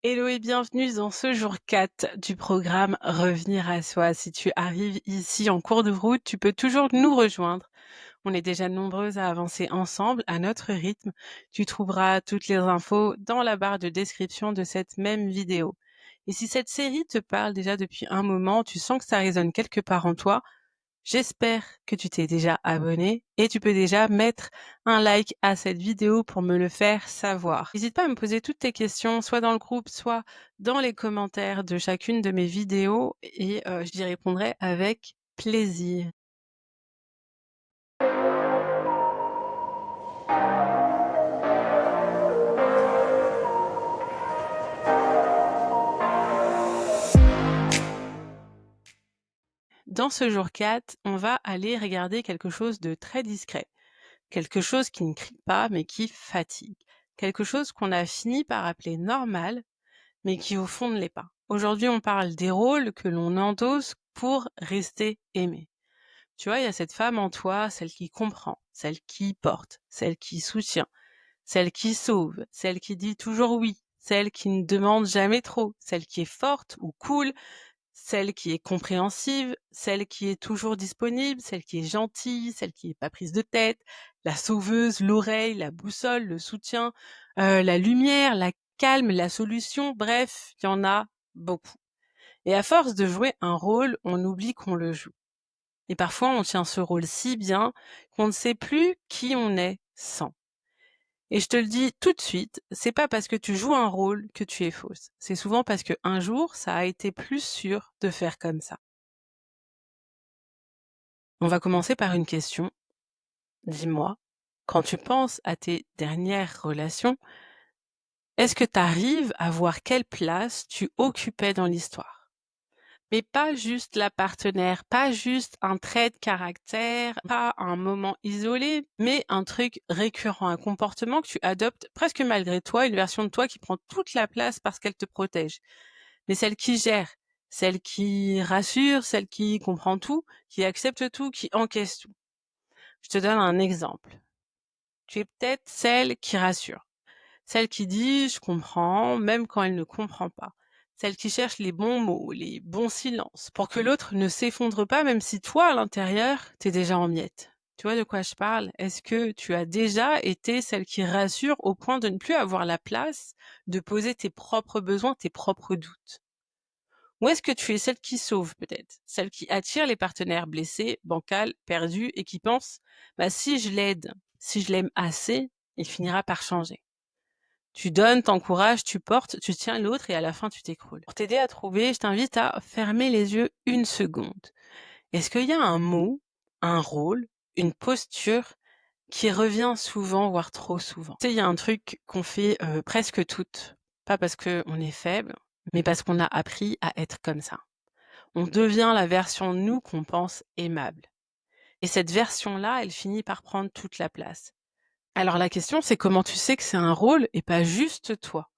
Hello et bienvenue dans ce jour 4 du programme Revenir à soi. Si tu arrives ici en cours de route, tu peux toujours nous rejoindre. On est déjà nombreuses à avancer ensemble à notre rythme. Tu trouveras toutes les infos dans la barre de description de cette même vidéo. Et si cette série te parle déjà depuis un moment, tu sens que ça résonne quelque part en toi, j'espère que tu t'es déjà abonné et tu peux déjà mettre un like à cette vidéo pour me le faire savoir. N'hésite pas à me poser toutes tes questions, soit dans le groupe, soit dans les commentaires de chacune de mes vidéos et j'y répondrai avec plaisir. Dans ce jour 4, on va aller regarder quelque chose de très discret, quelque chose qui ne crie pas mais qui fatigue, quelque chose qu'on a fini par appeler normal mais qui au fond ne l'est pas. Aujourd'hui, on parle des rôles que l'on endosse pour rester aimé. Tu vois, il y a cette femme en toi, celle qui comprend, celle qui porte, celle qui soutient, celle qui sauve, celle qui dit toujours oui, celle qui ne demande jamais trop, celle qui est forte ou cool, celle qui est compréhensive, celle qui est toujours disponible, celle qui est gentille, celle qui est pas prise de tête, la sauveuse, l'oreille, la boussole, le soutien, la lumière, la calme, la solution, bref, il y en a beaucoup. Et à force de jouer un rôle, on oublie qu'on le joue. Et parfois, on tient ce rôle si bien qu'on ne sait plus qui on est sans. Et je te le dis tout de suite, c'est pas parce que tu joues un rôle que tu es fausse. C'est souvent parce que un jour, ça a été plus sûr de faire comme ça. On va commencer par une question. Dis-moi, quand tu penses à tes dernières relations, est-ce que tu arrives à voir quelle place tu occupais dans l'histoire? Mais pas juste la partenaire, pas juste un trait de caractère, pas un moment isolé, mais un truc récurrent, un comportement que tu adoptes presque malgré toi, une version de toi qui prend toute la place parce qu'elle te protège. Mais celle qui gère, celle qui rassure, celle qui comprend tout, qui accepte tout, qui encaisse tout. Je te donne un exemple. Tu es peut-être celle qui rassure, celle qui dit «je comprends» même quand elle ne comprend pas, celle qui cherche les bons mots, les bons silences, pour que l'autre ne s'effondre pas même si toi, à l'intérieur, t'es déjà en miettes. Tu vois de quoi je parle? Est-ce que tu as déjà été celle qui rassure au point de ne plus avoir la place de poser tes propres besoins, tes propres doutes? Ou est-ce que tu es celle qui sauve peut-être? Celle qui attire les partenaires blessés, bancals, perdus et qui pense «bah si je l'aide, si je l'aime assez, il finira par changer». Tu donnes, t'encourages, tu portes, tu tiens l'autre et à la fin tu t'écroules. Pour t'aider à trouver, je t'invite à fermer les yeux une seconde. Est-ce qu'il y a un mot, un rôle, une posture qui revient souvent, voire trop souvent? Tu sais, il y a un truc qu'on fait presque toutes, pas parce qu'on est faible, mais parce qu'on a appris à être comme ça. On devient la version de nous qu'on pense aimable. Et cette version-là, elle finit par prendre toute la place. Alors la question, c'est comment tu sais que c'est un rôle et pas juste toi?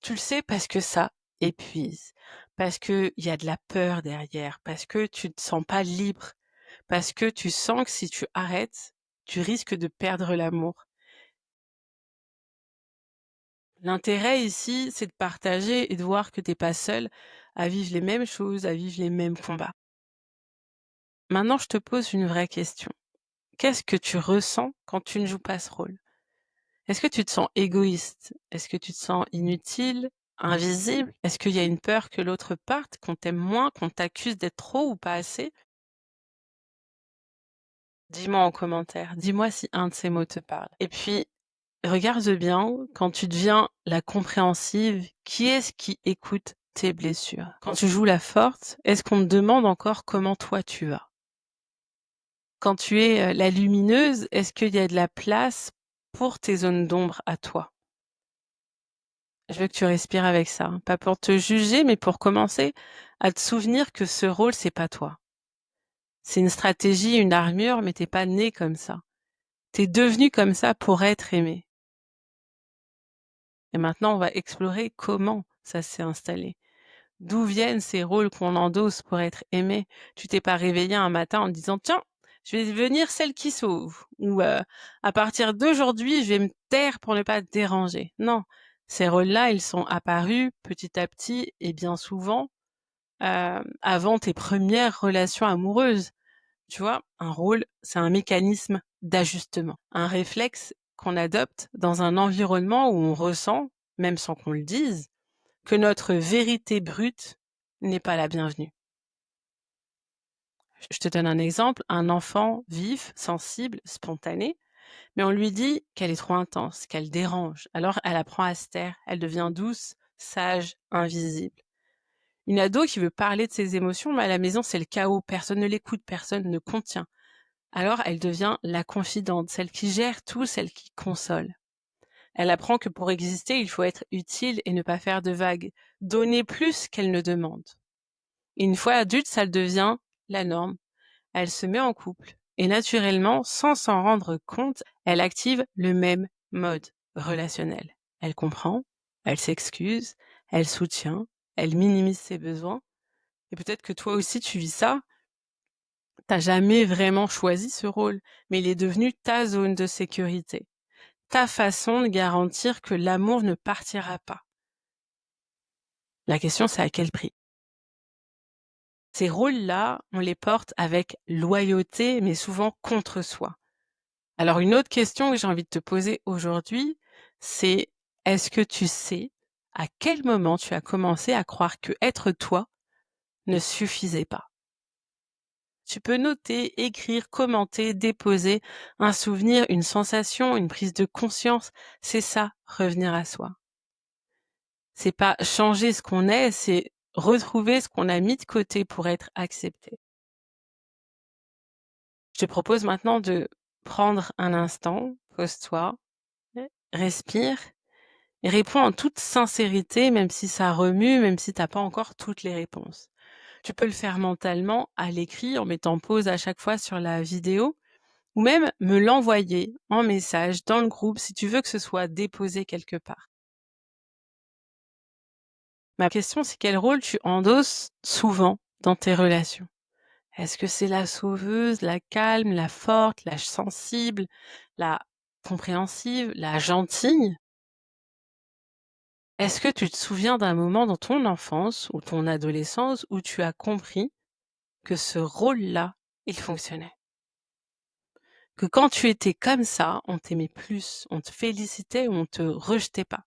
Tu le sais parce que ça épuise, parce qu'il y a de la peur derrière, parce que tu te sens pas libre, parce que tu sens que si tu arrêtes, tu risques de perdre l'amour. L'intérêt ici, c'est de partager et de voir que t'es pas seule à vivre les mêmes choses, à vivre les mêmes combats. Maintenant, je te pose une vraie question. Qu'est-ce que tu ressens quand tu ne joues pas ce rôle? Est-ce que tu te sens égoïste? Est-ce que tu te sens inutile, invisible? Est-ce qu'il y a une peur que l'autre parte, qu'on t'aime moins, qu'on t'accuse d'être trop ou pas assez? Dis-moi en commentaire, dis-moi si un de ces mots te parle. Et puis, regarde bien, quand tu deviens la compréhensive, qui est-ce qui écoute tes blessures? Quand tu joues la forte, est-ce qu'on te demande encore comment toi tu vas? Quand tu es la lumineuse, est-ce qu'il y a de la place pour tes zones d'ombre à toi? Je veux que tu respires avec ça, hein. Pas pour te juger, mais pour commencer à te souvenir que ce rôle, c'est pas toi. C'est une stratégie, une armure, mais t'es pas né comme ça. T'es devenu comme ça pour être aimé. Et maintenant, on va explorer comment ça s'est installé. D'où viennent ces rôles qu'on endosse pour être aimé? Tu t'es pas réveillé un matin en te disant, tiens, je vais devenir celle qui sauve. Ou à partir d'aujourd'hui, je vais me taire pour ne pas te déranger. Non, Ces rôles-là, ils sont apparus petit à petit et bien souvent, avant tes premières relations amoureuses. Tu vois? Un rôle, c'est un mécanisme d'ajustement, un réflexe qu'on adopte dans un environnement où on ressent, même sans qu'on le dise, que notre vérité brute n'est pas la bienvenue. Je te donne un exemple, un enfant vif, sensible, spontané, mais on lui dit qu'elle est trop intense, qu'elle dérange. Alors elle apprend à se taire, elle devient douce, sage, invisible. Une ado qui veut parler de ses émotions, mais à la maison c'est le chaos, personne ne l'écoute, personne ne contient. Alors elle devient la confidente, celle qui gère tout, celle qui console. Elle apprend que pour exister, il faut être utile et ne pas faire de vagues, donner plus qu'elle ne demande. Et une fois adulte, ça devient la norme. Elle se met en couple et naturellement, sans s'en rendre compte, elle active le même mode relationnel. Elle comprend, elle s'excuse, elle soutient, elle minimise ses besoins. Et peut-être que toi aussi tu vis ça. T'as jamais vraiment choisi ce rôle, mais il est devenu ta zone de sécurité, ta façon de garantir que l'amour ne partira pas. La question, c'est à quel prix? Ces rôles-là, on les porte avec loyauté, mais souvent contre soi. Alors une autre question que j'ai envie de te poser aujourd'hui, c'est est-ce que tu sais à quel moment tu as commencé à croire que être toi ne suffisait pas? Tu peux noter, écrire, commenter, déposer un souvenir, une sensation, une prise de conscience. C'est ça, revenir à soi. C'est pas changer ce qu'on est, c'est retrouver ce qu'on a mis de côté pour être accepté. Je te propose maintenant de prendre un instant, pose-toi, respire et réponds en toute sincérité, même si ça remue, même si t'as pas encore toutes les réponses. Tu peux le faire mentalement, à l'écrit, en mettant pause à chaque fois sur la vidéo, ou même me l'envoyer en message dans le groupe si tu veux que ce soit déposé quelque part. Ma question, c'est quel rôle tu endosses souvent dans tes relations? Est-ce que c'est la sauveuse, la calme, la forte, la sensible, la compréhensive, la gentille? Est-ce que tu te souviens d'un moment dans ton enfance ou ton adolescence où tu as compris que ce rôle-là, il fonctionnait? Que quand tu étais comme ça, on t'aimait plus, on te félicitait ou on te rejetait pas?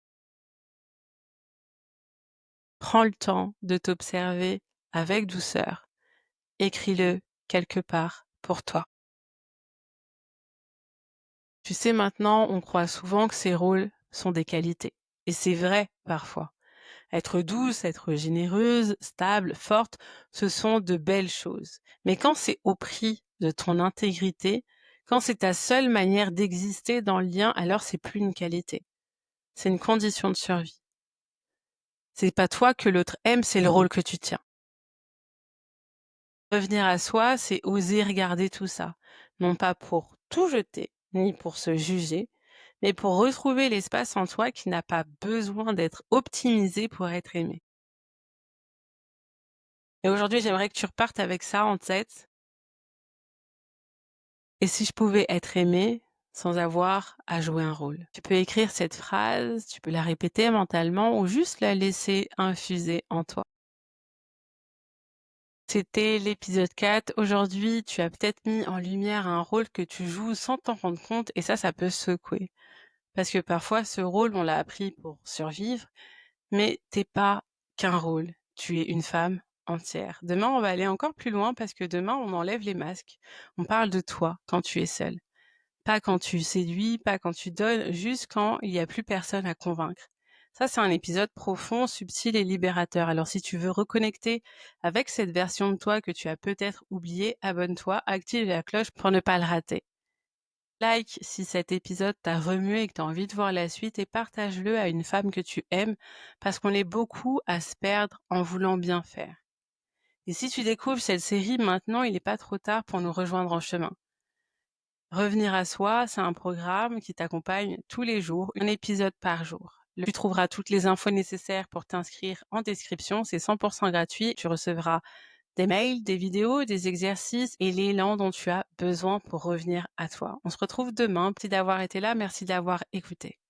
Prends le temps de t'observer avec douceur. Écris-le quelque part pour toi. Tu sais, maintenant, on croit souvent que ces rôles sont des qualités. Et c'est vrai parfois. Être douce, être généreuse, stable, forte, ce sont de belles choses. Mais quand c'est au prix de ton intégrité, quand c'est ta seule manière d'exister dans le lien, alors c'est plus une qualité. C'est une condition de survie. C'est pas toi que l'autre aime, c'est le rôle que tu tiens. Revenir à soi, c'est oser regarder tout ça. Non pas pour tout jeter, ni pour se juger, mais pour retrouver l'espace en toi qui n'a pas besoin d'être optimisé pour être aimé. Et aujourd'hui, j'aimerais que tu repartes avec ça en tête. Et si je pouvais être aimée sans avoir à jouer un rôle? Tu peux écrire cette phrase, tu peux la répéter mentalement ou juste la laisser infuser en toi. C'était l'épisode 4. Aujourd'hui, tu as peut-être mis en lumière un rôle que tu joues sans t'en rendre compte et ça peut secouer. Parce que parfois, ce rôle, on l'a appris pour survivre, mais t'es pas qu'un rôle. Tu es une femme entière. Demain, on va aller encore plus loin parce que demain, on enlève les masques. On parle de toi quand tu es seule. Pas quand tu séduis, pas quand tu donnes, juste quand il n'y a plus personne à convaincre. Ça, c'est un épisode profond, subtil et libérateur. Alors, si tu veux reconnecter avec cette version de toi que tu as peut-être oubliée, abonne-toi, active la cloche pour ne pas le rater. Like si cet épisode t'a remué et que tu as envie de voir la suite et partage-le à une femme que tu aimes parce qu'on est beaucoup à se perdre en voulant bien faire. Et si tu découvres cette série maintenant, il n'est pas trop tard pour nous rejoindre en chemin. Revenir à soi, c'est un programme qui t'accompagne tous les jours, un épisode par jour. Tu trouveras toutes les infos nécessaires pour t'inscrire en description, c'est 100% gratuit. Tu recevras des mails, des vidéos, des exercices et l'élan dont tu as besoin pour revenir à toi. On se retrouve demain. Merci d'avoir été là, merci d'avoir écouté.